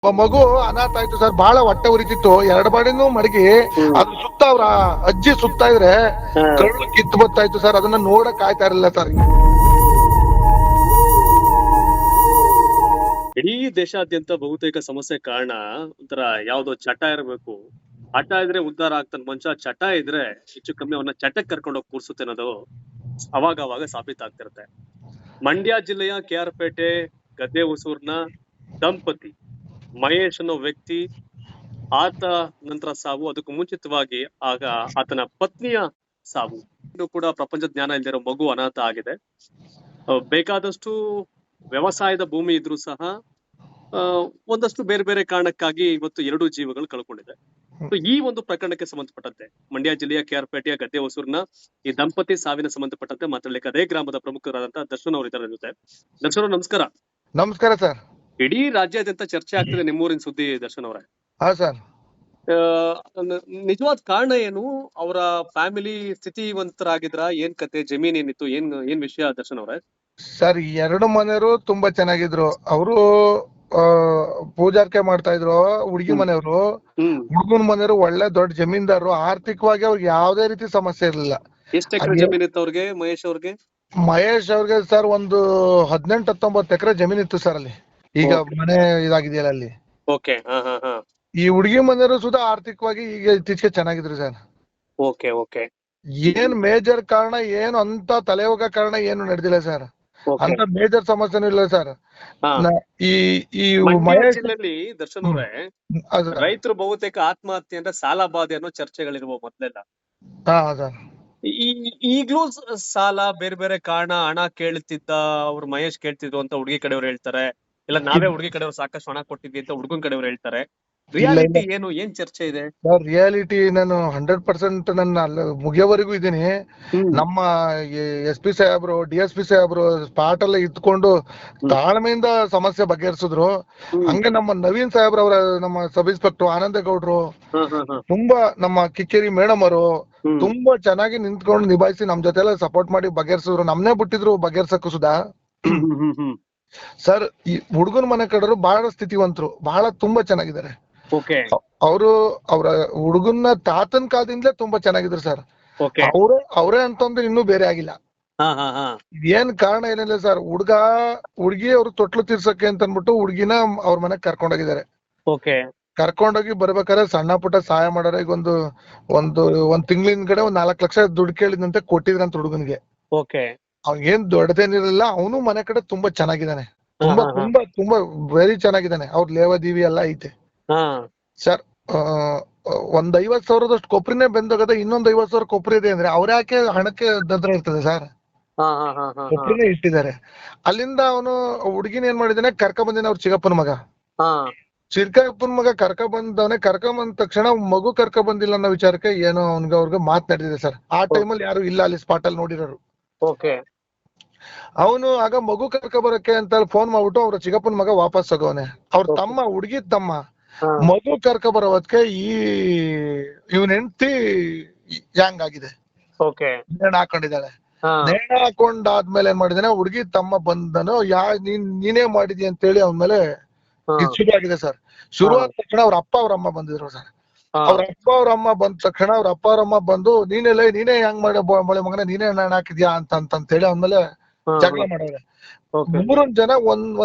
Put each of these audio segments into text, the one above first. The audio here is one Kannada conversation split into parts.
ಮಗು ಅನಾಥ ಆಯ್ತು ಸರ್, ಬಹಳ ಹೊಟ್ಟೆ ಉರಿತಿತ್ತು. ಎರಡು ಬಾಡಿನೂ ಮಡಗಿ ಅದ್ರ ಸುತ್ತ ಅವ್ರ ಅಜ್ಜಿ ಸುತ್ತಾ ಇದ್ರೆ ಕಳ್ಳು ಕಿತ್ತು ಬತ್ತಾಯ್ತು ಸರ್. ಅದನ್ನ ನೋಡಕ್ ಆಯ್ತಾ ಇರಲಿಲ್ಲ ಸರ್. ಇಡೀ ದೇಶಾದ್ಯಂತ ಬಹುತೇಕ ಸಮಸ್ಯೆ ಕಾರಣ ಒಂಥರ ಯಾವ್ದೋ ಚಟ ಇರಬೇಕು. ಹಠ ಇದ್ರೆ ಉದ್ಧಾರ ಆಗ್ತಾನ ಮನುಷ್ಯ, ಚಟ ಇದ್ರೆ ಹೆಚ್ಚು ಕಮ್ಮಿ ಅವನ್ನ ಚಟಕ್ ಕರ್ಕೊಂಡೋಗಿ ಕೂರ್ಸುತ್ತೆ ಅನ್ನೋದು ಅವಾಗ ಸಾಬೀತಾಗ್ತಿರುತ್ತೆ. ಮಂಡ್ಯ ಜಿಲ್ಲೆಯ KR ಪೇಟೆ ಗದ್ದೆ ಹೊಸೂರ್ನ ದಂಪತಿ ಮಹೇಶ್ ಅನ್ನೋ ವ್ಯಕ್ತಿ, ಆತ ನಂತರ ಸಾವು, ಅದಕ್ಕೂ ಮುಂಚಿತವಾಗಿ ಆಗ ಆತನ ಪತ್ನಿಯ ಸಾವು. ಇದು ಕೂಡ ಪ್ರಪಂಚ ಜ್ಞಾನ ಇಲ್ದಿರೋ ಮಗು ಅನಾಥ ಆಗಿದೆ. ಬೇಕಾದಷ್ಟು ವ್ಯವಸಾಯದ ಭೂಮಿ ಇದ್ರೂ ಸಹ ಒಂದಷ್ಟು ಬೇರೆ ಬೇರೆ ಕಾರಣಕ್ಕಾಗಿ ಇವತ್ತು 2 ಜೀವಗಳು ಕಳ್ಕೊಂಡಿದೆ. ಈ ಒಂದು ಪ್ರಕರಣಕ್ಕೆ ಸಂಬಂಧಪಟ್ಟಂತೆ ಮಂಡ್ಯ ಜಿಲ್ಲೆಯ KR ಪೇಟೆಯ ಗದ್ದೆ ಹೊಸೂರ್ನ ಈ ದಂಪತಿ ಸಾವಿನ ಸಂಬಂಧಪಟ್ಟಂತೆ ಮಾತಾಡ್ಲಿಕ್ಕೆ ಅದೇ ಗ್ರಾಮದ ಪ್ರಮುಖರಾದಂತಹ ದರ್ಶನ್ ಅವರು ಇದ್ದಾರೆ ಜೊತೆ. ದರ್ಶನ್ ಅವ್ರ ನಮಸ್ಕಾರ. ನಮಸ್ಕಾರ ಸರ್. ಇಡೀ ರಾಜ್ಯಾದ್ಯಂತ ಚರ್ಚೆ ಆಗ್ತಿದೆ ನಿಮ್ಮೂರಿನ ಸುದ್ದಿ ದರ್ಶನ್ ಅವರೇ. ಹಾ ಸರ್. ನಿಜವಾದ ಕಾರಣ ಏನು? ಅವರ ಫ್ಯಾಮಿಲಿ ಸ್ಥಿತಿವಂತರಾಗಿದ್ರ? ಏನ್ ಕತೆ? ಜಮೀನ್ ಏನಿತ್ತು? ಏನ್ ವಿಷಯ ದರ್ಶನ್ ಅವರೇ? ಸರ್, 2 ಮನೆಯವರು ತುಂಬಾ ಚೆನ್ನಾಗಿದ್ರು. ಅವರು ಪೂಜಾರ್ಕೆ ಮಾಡ್ತಾ ಇದ್ರು. ಹುಡುಗಿ ಮನೆಯವರು, ಹುಡುಗನ ಮನೆಯವರು ಒಳ್ಳೆ ದೊಡ್ಡ ಜಮೀನ್ದಾರರು. ಆರ್ಥಿಕವಾಗಿ ಅವ್ರಿಗೆ ಯಾವ್ದೇ ರೀತಿ ಸಮಸ್ಯೆ ಇರ್ಲಿಲ್ಲ. ಎಷ್ಟು ಎಕರೆ ಜಮೀನ್ ಇತ್ತು ಅವ್ರಿಗೆ, ಮಹೇಶ್ ಅವ್ರಿಗೆ? ಮಹೇಶ್ ಅವ್ರಿಗೆ ಸರ್ ಒಂದು 18-19 ಎಕರೆ ಜಮೀನ್ ಇತ್ತು ಸರ್ ಅಲ್ಲಿ. ಈಗ ಮನೆ ಇದಾಗಿದೆಯಲ್ಲ ಅಲ್ಲಿ. ಓಕೆ. ಈ ಹುಡುಗಿ ಮನೆಯವರು ಸುಧಾ ಆರ್ಥಿಕವಾಗಿ ಈಗ ಇತ್ತೀಚೆಗೆ ಚೆನ್ನಾಗಿದ್ರು ಸರ್. ಓಕೆ. ಏನ್ ಮೇಜರ್ ಕಾರಣ ಏನು ಅಂತ ತಲೆ ಹೋಗೋ ಕಾರಣ ಏನು ನಡೆದಿಲ್ಲ ಸರ್. ಅಂತ ಮೇಜರ್ ಸಮಸ್ಯೆನೂ ಇಲ್ಲ ಸರ್. ಈ ಮಹೇಶ್ ಜಿಲ್ಲೆಯಲ್ಲಿ ದರ್ಶನ್ ಅವರೇ, ರೈತರು ಬಹುತೇಕ ಆತ್ಮಹತ್ಯೆ ಅಂದ್ರೆ ಸಾಲ ಬಾಧೆ ಅನ್ನೋ ಚರ್ಚೆಗಳಿರುವ ಮೊದ್ಲೆಲ್ಲ. ಈಗ್ಲೂ ಸಾಲ, ಬೇರೆ ಬೇರೆ ಕಾರಣ, ಹಣ ಕೇಳ್ತಿದ್ದ ಅವ್ರು ಮಹೇಶ್ ಕೇಳ್ತಿದ್ರು ಅಂತ ಹುಡುಗಿ ಕಡೆಯವ್ರು ಹೇಳ್ತಾರೆ. ಇಲ್ಲ ನಾವೇ ಹುಡುಗಿ ಕಡೆಯವ್ರು ಸಾಕಷ್ಟು ಹಣ ಕೊಟ್ಟಿದ್ವಿ ಅಂತ ಹುಡುಗನ್ ಕಡೆಯವ್ರು ಹೇಳ್ತಾರೆ. ರಿಯಾಲಿಟಿ ಏನು? ಏನ್ ಚರ್ಚೆ ಇದೆ? ರಿಯಾಲಿಟಿ ನಾನು 100% ನನ್ನ ಮುಗಿಯೋವರೆಗೂ ಇದ್ದೀನಿ. ನಮ್ಮ SP ಸಾಹೇಬ್ರು, DSP ಸಾಹೇಬ್ರು ಸ್ಪಾಟ್ ಅಲ್ಲೇ ಇದ್ಕೊಂಡು ತಾಳ್ಮೆಯಿಂದ ಸಮಸ್ಯೆ ಬಗೆಹರಿಸಿದ್ರು. ಹಂಗೆ ನಮ್ಮ ನವೀನ್ ಸಾಹೇಬ್ರ ಅವರ, ನಮ್ಮ ಸಬ್ ಇನ್ಸ್ಪೆಕ್ಟರ್ ಆನಂದೇಗೌಡ್ರು, ತುಂಬಾ ನಮ್ಮ ಕಿಕ್ಕೇರಿ ಮೇಡಮ್ ಅವರು ತುಂಬಾ ಚೆನ್ನಾಗಿ ನಿಂತ್ಕೊಂಡು ನಿಭಾಯಿಸಿ ನಮ್ ಜೊತೆ ಎಲ್ಲ ಸಪೋರ್ಟ್ ಮಾಡಿ ಬಗೆಹರಿಸಿದ್ರು. ನಮ್ನೇ ಬಿಟ್ಟಿದ್ರು ಬಗೆಹರ್ಸಕ್ಕೂ ಸುಧಾ. ಸರ್, ಈ ಹುಡುಗನ ಮನೆ ಕಡೆಯವರು ಬಹಳ ಸ್ಥಿತಿವಂತರು, ಬಹಳ ತುಂಬಾ ಚೆನ್ನಾಗಿದ್ದಾರೆ. ಅವರು ಅವರ ಹುಡುಗನ ತಾತನ್ ಕಾಲದಿಂದಲೇ ತುಂಬಾ ಚೆನ್ನಾಗಿದ್ರು ಸರ್. ಅವರೇ ಅಂತಂದ್ರೆ ಇನ್ನೂ ಬೇರೆ ಆಗಿಲ್ಲ. ಏನ್ ಕಾರಣ ಏನಿಲ್ಲ ಸರ್. ಹುಡುಗಿ ಅವ್ರು ತೊಟ್ಲು ತೀರ್ಸಕ್ಕೆ ಅಂತ ಅನ್ಬಿಟ್ಟು ಹುಡುಗಿನ ಅವ್ರ ಮನೆಗ್ ಕರ್ಕೊಂಡೋಗಿದ್ದಾರೆ. ಕರ್ಕೊಂಡೋಗಿ ಬರ್ಬೇಕಾದ್ರೆ ಸಣ್ಣ ಪುಟ್ಟ ಸಹಾಯ ಮಾಡೋರ. ಈಗ ಒಂದ್ ತಿಂಗಳಿಂದಗಡೆ 4 ಲಕ್ಷ ದುಡ್ಡು ಕೇಳಿದಂತೆ ಕೊಟ್ಟಿದ್ರಂತ ಹುಡುಗನ್ಗೆ. ಅವ್ನ್ ದೊಡ್ಡದೇನಿರಲಿಲ್ಲ. ಅವನು ಮನೆ ಕಡೆ ತುಂಬಾ ಚೆನ್ನಾಗಿದ್ದಾನೆ. ತುಂಬಾ ವೆರಿ ಚೆನ್ನಾಗಿದ್ದಾನೆ. ಅವ್ರ ಲೇವಾದೇವಿ ಎಲ್ಲ ಐತೆ ಸರ್. ಒಂದ್ 50,000ದಷ್ಟು ಕೊಪ್ರಿನೇ ಬೆಂದೋಗದ, ಇನ್ನೊಂದ್ 50,000 ಕೊಪ್ರಿ ಇದೆ ಅಂದ್ರೆ ಅವ್ರ ಯಾಕೆ ಹಣಕ್ಕೆ ದದ್ರ ಇರ್ತದೆ ಸರ್. ಕೊಪ್ರಿನೇ ಇಟ್ಟಿದ್ದಾರೆ. ಅಲ್ಲಿಂದ ಅವನು ಹುಡುಗಿನ ಏನ್ ಮಾಡಿದಾನೆ, ಕರ್ಕ ಬಂದಿನ ಅವ್ರ ಚಿಕ್ಕಪ್ಪನ ಮಗ. ಚಿಕ್ಕಪ್ಪನ ಮಗ ಕರ್ಕ ಬಂದ ತಕ್ಷಣ ಮಗು ಕರ್ಕ ಬಂದಿಲ್ಲ ಅನ್ನೋ ವಿಚಾರಕ್ಕೆ ಏನೋ ಅವ್ರಿಗೆ ಮಾತನಾಡಿದೆ ಸರ್. ಆ ಟೈಮಲ್ಲಿ ಯಾರು ಇಲ್ಲ ಅಲ್ಲಿ ಸ್ಪಾಟ್ ಅಲ್ಲಿ ನೋಡಿರೋರು. ಅವನು ಆಗ ಮಗು ಕರ್ಕ ಬರಕ್ಕೆ ಅಂತ ಫೋನ್ ಮಾಡ್ಬಿಟ್ಟು ಅವ್ರ ಚಿಕ್ಕಪ್ಪನ ಮಗ ವಾಪಸ್ ಹೋಗವನೆ. ಅವ್ರ ತಮ್ಮ, ಹುಡುಗಿ ತಮ್ಮ, ಮಗು ಕರ್ಕ ಬರೋದಕ್ಕೆ ಇವನ್ ಹೆಂಡತಿ ಹ್ಯಾಂಗ್ ಆಗಿದೆ, ನೇಣ ಹಾಕೊಂಡಿದ್ದಾಳೆ. ನೇಣ ಹಾಕೊಂಡಾದ್ಮೇಲೆ ಏನ್ ಮಾಡಿದಾನೆ, ಹುಡುಗಿ ತಮ್ಮ ಬಂದನು. ನೀನೇ ಮಾಡಿದಿ ಅಂತ ಹೇಳಿ ಅವನ ಮೇಲೆ ಶುರು ಆಗಿದೆ ಸರ್. ಶುರು ಆದ ತಕ್ಷಣ ಅವ್ರ ಅಪ್ಪ ಅವ್ರ ಅಮ್ಮ ಬಂದಿದ್ರು ಸರ್. ಅವ್ರ ಅಪ್ಪ ಅವ್ರ ಅಮ್ಮ ಬಂದ ತಕ್ಷಣ ಅವ್ರ ಅಪ್ಪ ಅವ್ರ ಅಮ್ಮ ಬಂದು ನೀನೇ ಹೆಂಗ್ ಮಾಡಿ ಮಗನ ನೀನೇ ನೇಣ ಹಾಕಿದ್ಯಾ ಅಂತ ಹೇಳಿ ಅವನ್ಮೇಲೆ ಜಗಳ ಮಾಡವ್ರೆ. 3 ಜನ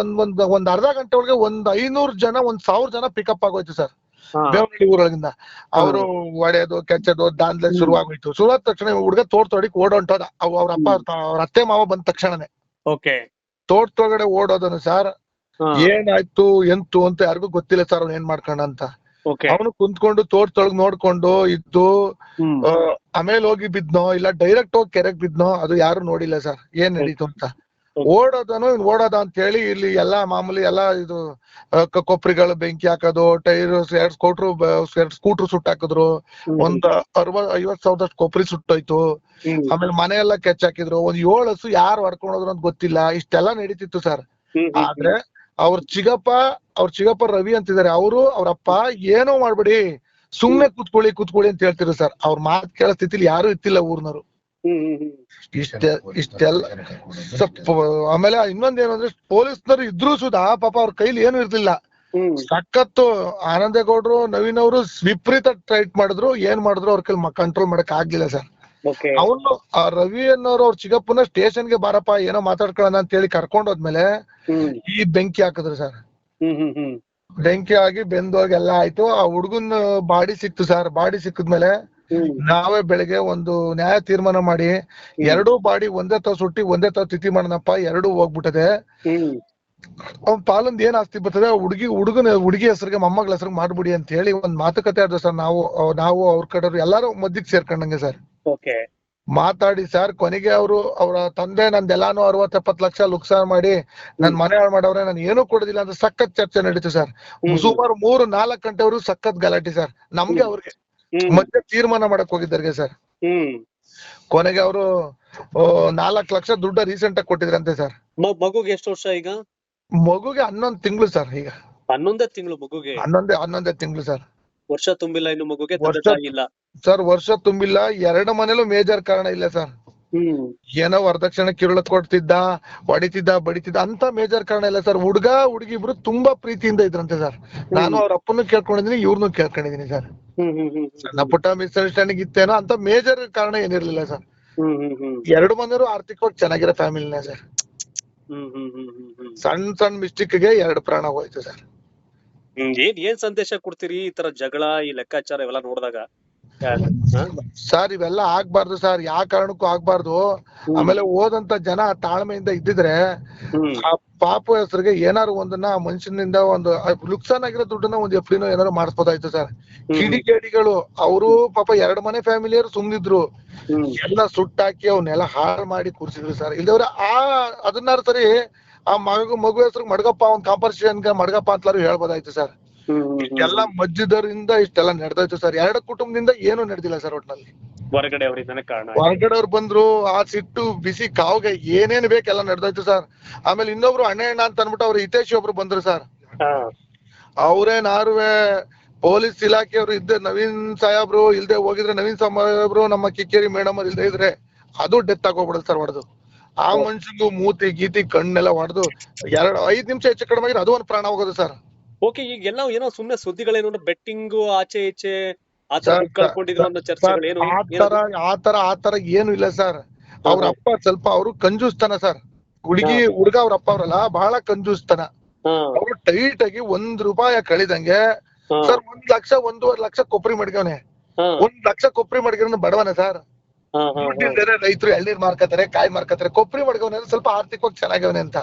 ಒಂದ್ ಅರ್ಧ ಗಂಟೆ ಒಳಗೆ 500 ಜನ 1,000 ಜನ ಪಿಕಪ್ ಆಗೋಯ್ತು ಸರ್ ಬೇವನಹಳ್ಳಿ ಊರೊಳಗಿಂದ. ಅವರು ಹೊಡೆಯೋದು ಕೆಚ್ಚೋದು ದಾಂದ್ಲೆ ಶುರುವಾಗೋಯ್ತು. ಶುರುವಾದ ತಕ್ಷಣ ಹುಡುಗ ತೋಟದೊಳಗೆ ಓಡೊಂಟೋದ. ಅವ್ರ ಅಪ್ಪ ಅವ್ರ ಅತ್ತೆ ಮಾವ ಬಂದ ತಕ್ಷಣನೇ ತೋಟದೊಳಗಡೆ ಓಡೋದನು ಸರ್. ಏನಾಯ್ತು ಎಂತು ಅಂತ ಯಾರಿಗೂ ಗೊತ್ತಿಲ್ಲ ಸರ್. ಅವ್ನು ಏನ್ ಮಾಡ್ಕೊಂಡ ಅಂತ. ಅವನು ಕುಂತ್ಕೊಂಡು ತೋಟದೊಳಗ್ ನೋಡ್ಕೊಂಡು ಇದ್ದು, ಆಮೇಲೆ ಹೋಗಿ ಬಿದ್ನೋ ಇಲ್ಲ ಡೈರೆಕ್ಟ್ ಹೋಗಿ ಕೆರೆಗ್ ಬಿದ್ನೋ ಅದು ಯಾರು ನೋಡಿಲ್ಲ ಸರ್, ಏನ್ ನಡೀತು ಅಂತ. ಓಡೋದ ಅಂತ ಹೇಳಿ ಇಲ್ಲಿ ಎಲ್ಲಾ ಮಾಮೂಲಿ ಎಲ್ಲಾ ಇದು ಕೊಪ್ರಿಗಳು ಬೆಂಕಿ ಹಾಕೋದು, ಟೈರ್ 2 ಸ್ಕೂಟರ್ ಸುಟ್ಟಾಕಿದ್ರು. ಒಂದ್ 50,000 ಕೊಪ್ರಿ ಸುಟ್ಟೋಯ್ತು. ಆಮೇಲೆ ಮನೆ ಎಲ್ಲ ಕೆಚ್ಚಾಕಿದ್ರು. 7 ಹಸು ಯಾರು ಹೊಡ್ಕೊಂಡು ಹೋದ್ರು ಅಂತ ಗೊತ್ತಿಲ್ಲ. ಇಷ್ಟೆಲ್ಲಾ ನಡೀತಿತ್ತು ಸರ್. ಆದ್ರೆ ಅವ್ರ ಚಿಕ್ಕಪ್ಪ ರವಿ ಅಂತಿದ್ದಾರೆ. ಅವ್ರ ಅಪ್ಪ ಏನೋ ಮಾಡ್ಬೇಡಿ, ಸುಮ್ನೆ ಕೂತ್ಕೊಳ್ಳಿ ಅಂತ ಹೇಳ್ತಿದ್ರು ಸರ್. ಅವ್ರ ಮಾತು ಕೇಳೋ ಸ್ಥಿತಿಲಿ ಯಾರು ಇತ್ತಿಲ್ಲ ಊರ್ನವರು. ಇಷ್ಟೆಲ್ಲ. ಆಮೇಲೆ ಇನ್ನೊಂದೇನು ಅಂದ್ರೆ ಪೊಲೀಸ್ನವರು ಇದ್ರು ಸುಧಾ ಪಾಪ ಅವ್ರ ಕೈಲಿ ಏನು ಇರ್ಲಿಲ್ಲ. ಸಖತ್ತು ಆನಂದೇಗೌಡರು ನವೀನ್ ಅವರು ವಿಪರೀತ ಟ್ರೈಟ್ ಮಾಡಿದ್ರು, ಏನ್ ಮಾಡಿದ್ರು ಅವ್ರ ಕೈಲಿ ಕಂಟ್ರೋಲ್ ಮಾಡಕ್ ಆಗ್ಲಿಲ್ಲ ಸರ್. ಅವನು ಆ ರವಿ ಅನ್ನೋರು ಅವ್ರ ಚಿಕ್ಕಪ್ಪನ ಸ್ಟೇಷನ್ಗೆ ಬಾರಪ್ಪ ಏನೋ ಮಾತಾಡ್ಕೊಳ್ಳೋಣ ಅಂತ ಹೇಳಿ ಕರ್ಕೊಂಡ್ ಹೋದ್ಮೇಲೆ ಈ ಬೆಂಕಿ ಹಾಕಿದ್ರು ಸರ್. ಬೆಂಕಿ ಆಗಿ ಬೆಂದೋಗಿ ಎಲ್ಲ ಆಯ್ತು. ಆ ಹುಡುಗನ್ ಬಾಡಿ ಸಿಕ್ತು ಸರ್. ಬಾಡಿ ಸಿಕ್ಕಿದ್ಮೇಲೆ ನಾವೇ ಬೆಳಗ್ಗೆ ಒಂದು ನ್ಯಾಯ ತೀರ್ಮಾನ ಮಾಡಿ ಎರಡೂ ಬಾಡಿ ಒಂದೇ ತಾವ್ ಸುಟ್ಟಿ ಒಂದೇ ತಾವ್ ತಿಥಿ ಮಾಡೋಣಪ್ಪ, ಎರಡೂ ಹೋಗ್ಬಿಟ್ಟದೆ. ಅವ್ನ್ ಪಾಲಂದ್ ಏನ್ ಆಸ್ತಿ ಬರ್ತದೆ ಹುಡುಗಿ ಹೆಸರಿಗೆ ಮೊಮ್ಮಗಳ ಹೆಸರಿಗೆ ಮಾಡ್ಬಿಡಿ ಅಂತ ಹೇಳಿ ಒಂದ್ ಮಾತುಕತೆ ಆದ್ರು ಸರ್. ನಾವು ಅವ್ರ ಕಡೆಯವ್ರು ಎಲ್ಲಾರು ಮಧ್ಯಕ್ ಸೇರ್ಕೊಂಡಂಗೆ ಸರ್ ಮಾತಾಡಿ ಸರ್. ಕೊನೆಗೆ ಅವ್ರ ತಂದೆ ನಂದೆಲ್ಲಾನು 60-70 ಲಕ್ಷ ಲುಕ್ಸಾನ್ ಮಾಡಿ ನನ್ ಮನೆ ಹಾಳು ಮಾಡವ್ರೆ, ನಾನು ಏನೂ ಕೊಡೋದಿಲ್ಲ ಅಂತ ಸಖತ್ ಚರ್ಚೆ ನಡೀತು ಸರ್. ಸುಮಾರು 3-4 ಗಂಟೆವರೆಗೂ ಸಖತ್ ಗಲಾಟೆ ಸರ್. ನಮ್ಗೆ ಅವ್ರಿಗೆ ಮತ್ತೆ ತೀರ್ಮಾನ ಮಾಡಕ್ ಹೋಗಿದ್ದಾರಿಗೆ ಸರ್. ಕೊನೆಗೆ ಅವರು 4 ಲಕ್ಷ ದುಡ್ಡ ರೀಸೆಂಟ್ ಆಗಿ ಕೊಟ್ಟಿದ್ರಂತೆ ಸರ್. ಮಗುಗೆ ಎಷ್ಟು ವರ್ಷ ಈಗ? ಮಗುಗೆ 11 ತಿಂಗಳು ಸರ್. ಈಗ 11 ತಿಂಗಳು ಮಗುಗೆ? 11 ತಿಂಗಳು ಸರ್. ವರ್ಷ ತುಂಬಿಲ್ಲ ಇನ್ನು ಮಗುಗೆ? ಸರ್ ವರ್ಷ ತುಂಬಿಲ್ಲ. 2 ಮನೇಲೂ ಮೇಜರ್ ಕಾರಣ ಇಲ್ಲ ಸರ್. ಏನೋ ವರದಕ್ಷಿಣೆ ಕಿರುಳಕ್ ಕೊಡ್ತಿದ್ದ, ಹೊಡಿತಿದ್ದ, ಬಡಿತಿದ್ದ ಅಂತ ಮೇಜರ್ ಕಾರಣ ಇಲ್ಲ ಸರ್. ಹುಡುಗಿ ಇಬ್ರು ತುಂಬಾ ಪ್ರೀತಿಯಿಂದ ಇದ್ರಂತೆ ಸರ್. ನಾನು ಅವ್ರ ಅಪ್ಪನ್ನು ಕೇಳ್ಕೊಂಡಿದೀನಿ, ಇವ್ರನ್ನು ಕೇಳ್ಕೊಂಡಿದೀನಿ ಸರ್. ಸಣ್ಣ ಪುಟ್ಟ ಮಿಸ್ಅಂಡರ್ಸ್ಟ್ಯಾಂಡಿಂಗ್ ಇತ್ತೇನೋ ಅಂತ ಮೇಜರ್ ಕಾರಣ ಏನಿರ್ಲಿಲ್ಲ ಸರ್. 2 ಮನೆಯವರು ಆರ್ಥಿಕವಾಗಿ ಚೆನ್ನಾಗಿರೋ ಫ್ಯಾಮಿಲಿನೇ ಸರ್. ಸಣ್ಣ ಮಿಸ್ಟೇಕ್ಗೆ 2 ಪ್ರಾಣ ಹೋಯ್ತು ಸರ್. ಏನ್ ಸಂದೇಶ ಕೊಡ್ತೀರಿ ಈ ತರ ಜಗಳ, ಈ ಲೆಕ್ಕಾಚಾರ ಇವೆಲ್ಲ ನೋಡಿದಾಗ? ಸರ್ ಇವೆಲ್ಲ ಆಗ್ಬಾರ್ದು ಸರ್, ಯಾವ ಕಾರಣಕ್ಕೂ ಆಗ್ಬಾರ್ದು. ಆಮೇಲೆ ಓದಂತ ಜನ ತಾಳ್ಮೆಯಿಂದ ಇದ್ದಿದ್ರೆ ಆ ಪಾಪು ಹೆಸರಿಗೆ ಏನಾರು ಒಂದನ್ನ ಮನುಷ್ಯನಿಂದ ಒಂದು ಲುಕ್ಸಾನ್ ಆಗಿರೋ ದುಡ್ಡನ್ನ ಒಂದ್ ಎಫ್ಡಿನೋ ಏನಾರು ಮಾಡಿಸ್ಬೋದಾಯ್ತು ಸರ್. ಕಿಡಿಗೇಡಿಗಳು ಅವರು ಪಾಪ 2 ಮನೆ ಫ್ಯಾಮಿಲಿಯವರು ಸುಮ್ನಿದ್ರು, ಎಲ್ಲ ಸುಟ್ಟಾಕಿ ಅವನ್ನೆಲ್ಲ ಹಾಳು ಮಾಡಿ ಕೂರ್ಸಿದ್ರು ಸರ್. ಇಲ್ದವ್ರೆ ಅದನ್ನಾರು ಸರಿ ಆ ಮಗು ಹೆಸರು ಮಡ್ಗಪ್ಪ, ಒಂದ್ ಕಾಂಪನ್ಸೇಷನ್ ಮಡ್ಗಪ್ಪ ಅಂತಲಾರು ಹೇಳ್ಬೋದಾಯ್ತು ಸರ್. ಇಷ್ಟೆಲ್ಲ ಮಧ್ಯದರಿಂದ ಇಷ್ಟೆಲ್ಲ ನಡೆದೋಯ್ತು ಸರ್. 2 ಕುಟುಂಬದಿಂದ ಏನು ನಡೆದಿಲ್ಲ ಸರ್. ಒಟ್ನಲ್ಲಿ ಹೊರಗಡೆಯವ್ರು ಬಂದ್ರು, ಆ ಸಿಟ್ಟು ಬಿಸಿ ಕಾವ್ಗೆ ಏನೇನ್ ಬೇಕೆಲ್ಲ ನಡೆದೋಯ್ತು ಸರ್. ಆಮೇಲೆ ಇನ್ನೊಬ್ರು ಅಣ್ಣ ಅಂತ ಅನ್ಬಿಟ್ಟು ಅವ್ರು ಹಿತೇಶಿ ಒಬ್ರು ಬಂದ್ರು ಸರ್. ಅವ್ರೇನಾರುವೆ ಪೊಲೀಸ್ ಇಲಾಖೆಯವರು ನವೀನ್ ಸಾಹೇಬ್ರು ಇಲ್ದೆ ಹೋಗಿದ್ರೆ, ನವೀನ್ ಸಾಹೇಬ್ರು ನಮ್ಮ ಕಿಕ್ಕೇರಿ ಮೇಡಮ್ ಅವ್ರು ಇಲ್ದೆ ಇದ್ರೆ ಅದು ಡೆತ್ ಆಗೋಗ್ಬಿಡುತ್ತೆ ಸರ್. ಹೊಡೆದು ಆ ಮನುಷ್ಯಂಗು ಮೂತಿ ಗೀತಿ ಕಣ್ಣೆಲ್ಲ ಹೊಡೆದು 5 ನಿಮಿಷ ಹೆಚ್ಚು ಕಡಿಮೆ ಆಗಿದ್ರೆ ಅದು ಒಂದು ಪ್ರಾಣ ಹೋಗೋದು ಸರ್. ಓಕೆ, ಈಗೆಲ್ಲ ಏನೋ ಸುಮ್ನೆ ಸುದ್ದಿಗಳೇನು ಬೆಟ್ಟಿಂಗು ಆಚೆ ಈಚೆ ಚರ್ಚೆಗಳೇನು? ಆತರ ಏನು ಇಲ್ಲ ಸರ್. ಅವ್ರ ಅಪ್ಪ ಸ್ವಲ್ಪ ಅವರು ಕಂಜೂಸ್ತನ ಸರ್. ಹುಡುಗ ಅವ್ರ ಅಪ್ಪ ಅವ್ರಲ್ಲ ಬಹಳ ಕಂಜೂಸ್ತನ. ಅವ್ರು ಟೈಟ್ ಆಗಿ ₹1 ಕಳಿದಂಗೆ ಸರ್ 1 ಲಕ್ಷ 1.5 ಲಕ್ಷ ಕೊಬ್ಬರಿ ಮಡ್ಗವನೆ. 1 ಲಕ್ಷ ಕೊಬ್ಬರಿ ಮಡ್ಗಿರೋ ಬಡವನ ಸರ್. ರೈತರು ಎಳ್ನೀರ್ ಮಾರ್ಕತಾರೆ, ಕಾಯಿ ಮಾರ್ಕತಾರೆ. ಕೊಬ್ಬರಿ ಮಡ್ಗವನೆ ಸ್ವಲ್ಪ ಆರ್ಥಿಕವಾಗಿ ಚೆನ್ನಾಗವನೆ ಅಂತ.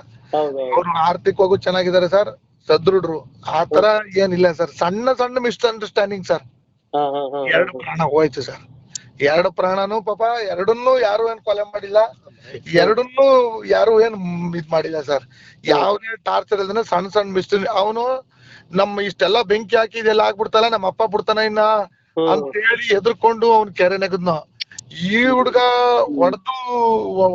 ಅವ್ರು ಆರ್ಥಿಕವಾಗೂ ಚೆನ್ನಾಗಿದ್ದಾರೆ ಸರ್, ಸದೃಢರು. ಆತರ ಏನಿಲ್ಲ ಸರ್. ಸಣ್ಣ ಮಿಸ್ಅಂಡರ್ಸ್ಟ್ಯಾಂಡಿಂಗ್ ಸರ್. 2 ಪ್ರಾಣ ಹೋಯ್ತು ಸರ್. 2 ಪ್ರಾಣನು ಪಾಪ 2ನ್ನೂ ಯಾರು ಏನ್ ಕೊಲೆ ಮಾಡಿಲ್ಲ, 2ನ್ನೂ ಯಾರು ಏನ್ ಇದ್ ಮಾಡಿಲ್ಲ ಸರ್. ಯಾವ್ದೇ ಟಾರ್ಚರ್ ಇಲ್ದೇನೆ ಸಣ್ಣ ಮಿಸ್ಟೇಕ್. ಅವನು ನಮ್ಮ ಇಷ್ಟೆಲ್ಲ ಬೆಂಕಿ ಹಾಕಿ ಇದೆಲ್ಲ ಆಗ್ಬಿಡ್ತಲ್ಲ, ನಮ್ಮ ಅಪ್ಪ ಬಿಡ್ತಾನ ಇನ್ನ ಅಂತ ಹೇಳಿ ಎದ್ರಕೊಂಡು ಅವ್ನ್ ಕೆರೆ ನೆಗದ್ನ. ಈ ಹುಡ್ಗ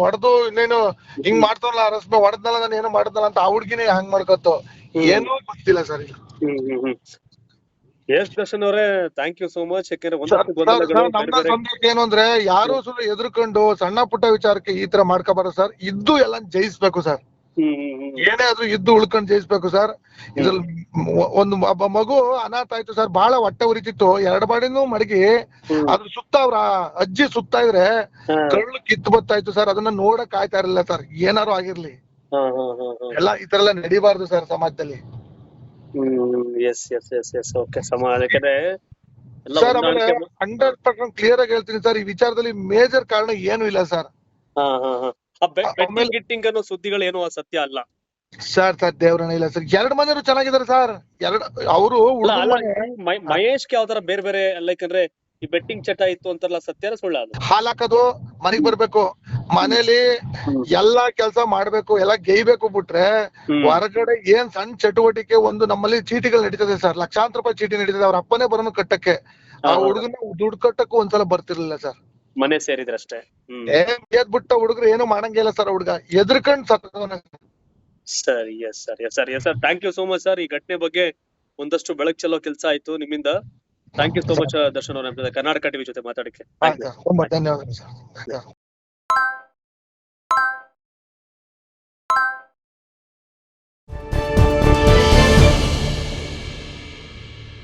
ಹೊಡೆದು ಇನ್ನೇನು ಹಿಂಗ್ ಮಾಡ್ತಾನಲ್ಲ, ರಸ್ಮೆ ಹೊಡೆದ್ನಲ್ಲ, ನಾನು ಏನೋ ಮಾಡಿದ್ನಲ್ಲ ಅಂತ ಆ ಹುಡ್ಗಿನೇ ಹಂಗ್ ಮಾಡ್ಕೊತ್ತು. ಏನೂ ಗೊತ್ತಿಲ್ಲ ಸರ್. ಎಸ್ ದರ್ಶನ್ ಅವರೇ, ಥ್ಯಾಂಕ್ ಯು ಸೋ ಮಚ್. ಏನು ಅಂದ್ರೆ ಯಾರು ಸುಮ್ಮನೆ ಎದ್ರಕೊಂಡು ಸಣ್ಣ ಪುಟ್ಟ ವಿಚಾರಕ್ಕೆ ಈ ತರ ಮಾಡ್ಕೋಬಾರ ಸರ್. ಇದ್ದು ಎಲ್ಲ ಜಯಿಸ್ಬೇಕು ಸರ್. ಏನೇ ಆದ್ರೂ ಇದ್ದು ಉಳ್ಕೊಂಡ್ ಜಯಿಸ್ಬೇಕು ಸರ್. ಇದ್ರಲ್ಲಿ ಒಂದು ಮಗು ಅನಾಥ ಆಯ್ತು ಸರ್. ಬಹಳ ಹೊಟ್ಟೆ ಉರಿತಿತ್ತು. 2 ಬಾಡಿನೂ ಮಡಗಿ ಅದ್ರ ಸುತ್ತ ಅವ್ರ ಅಜ್ಜಿ ಸುತ್ತಾ ಇದ್ರೆ ಕಳ್ಳು ಕಿತ್ತು ಬತ್ತಾಯ್ತು ಸರ್. ಅದನ್ನ ನೋಡಕ್ ಆಯ್ತಾ ಇರಲಿಲ್ಲ ಸರ್. ಏನಾರು ಆಗಿರ್ಲಿ ಎಲ್ಲ ಈ ತರ ಎಲ್ಲ ನಡಿಬಾರ್ದು ಸರ್ ಸಮಾಜದಲ್ಲಿ. ಸರ್ ಆಮೇಲೆ 100% ಕ್ಲಿಯರ್ ಆಗಿ ಹೇಳ್ತೀನಿ ಸರ್, ಈ ವಿಚಾರದಲ್ಲಿ ಮೇಜರ್ ಕಾರಣ ಏನು ಇಲ್ಲ ಸರ್. ಸುದ್ದಿಗಳು ಏನು ಸತ್ಯ ಅಲ್ಲ ಸರ್. ದೇವ್ರನ್ನ ಇಲ್ಲ ಸರ್. 2 ಮನೆಯವರು ಚೆನ್ನಾಗಿದ್ದಾರೆ ಸರ್. ಅವರು ಮಹೇಶ್ಗೆ ಯಾವ್ದಾರ ಬೇರೆ ಬೇರೆ ಲೈಕ್ ಅಂದ್ರೆ ಈ ಬೆಟ್ಟಿಂಗ್ ಚಟ ಇತ್ತು ಅಂತಾರಲ್ಲ, ಸತ್ಯನ ಸುಳ್ಳ? ಅದು ಹಾಲ್ ಹಾಕೋದು, ಮನೆಗ್ ಬರ್ಬೇಕು, ಮನೇಲಿ ಎಲ್ಲಾ ಕೆಲ್ಸ ಮಾಡ್ಬೇಕು, ಎಲ್ಲಾ ಗೇಯ್ಬೇಕು ಬಿಟ್ರೆ ಹೊರಗಡೆ ಏನ್ ಸಣ್ಣ ಚಟುವಟಿಕೆ ಒಂದು ನಮ್ಮಲ್ಲಿ ಚೀಟಿಗಳು ನಡೀತದೆ ಸರ್. ಲಕ್ಷಾಂತರ ರೂಪಾಯಿ ಚೀಟಿ ನಡೀತದೆ. ಅವ್ರ ಅಪ್ಪನೇ ಬರೋನು ಕಟ್ಟಕ್ಕೆ, ಆ ಹುಡುಗನ ದುಡ್ಡು ಕಟ್ಟಕ್ಕೂ ಒಂದ್ಸಲ ಬರ್ತಿರ್ಲಿಲ್ಲ ಸರ್. ಮನೆ ಸೇರಿದ್ರಷ್ಟೇ. ಬಿಟ್ಟ ಹುಡುಗರು ಏನು ಮಾಡಂಗಿಲ್ಲ ಸರ್. ಹುಡುಗ ಎದ್ರಕಂಡ್ ಸತ್ತವನ. ಸರಿ, yes sir, yes sir, yes sir. Thank you so much sir. ಈ ಘಟನೆ ಬಗ್ಗೆ ಒಂದಷ್ಟು ಬೆಳಕು ಚೆಲ್ಲೋ ಕೆಲಸ ಆಯ್ತು ನಿಮ್ಮಿಂದ. Thank you so much Darshan ಅವ್ರ ಕರ್ನಾಟಕ ಟಿವಿ ಜೊತೆ ಮಾತಾಡಕ್ಕೆ. ತುಂಬಾ ಧನ್ಯವಾದ ಸರ್.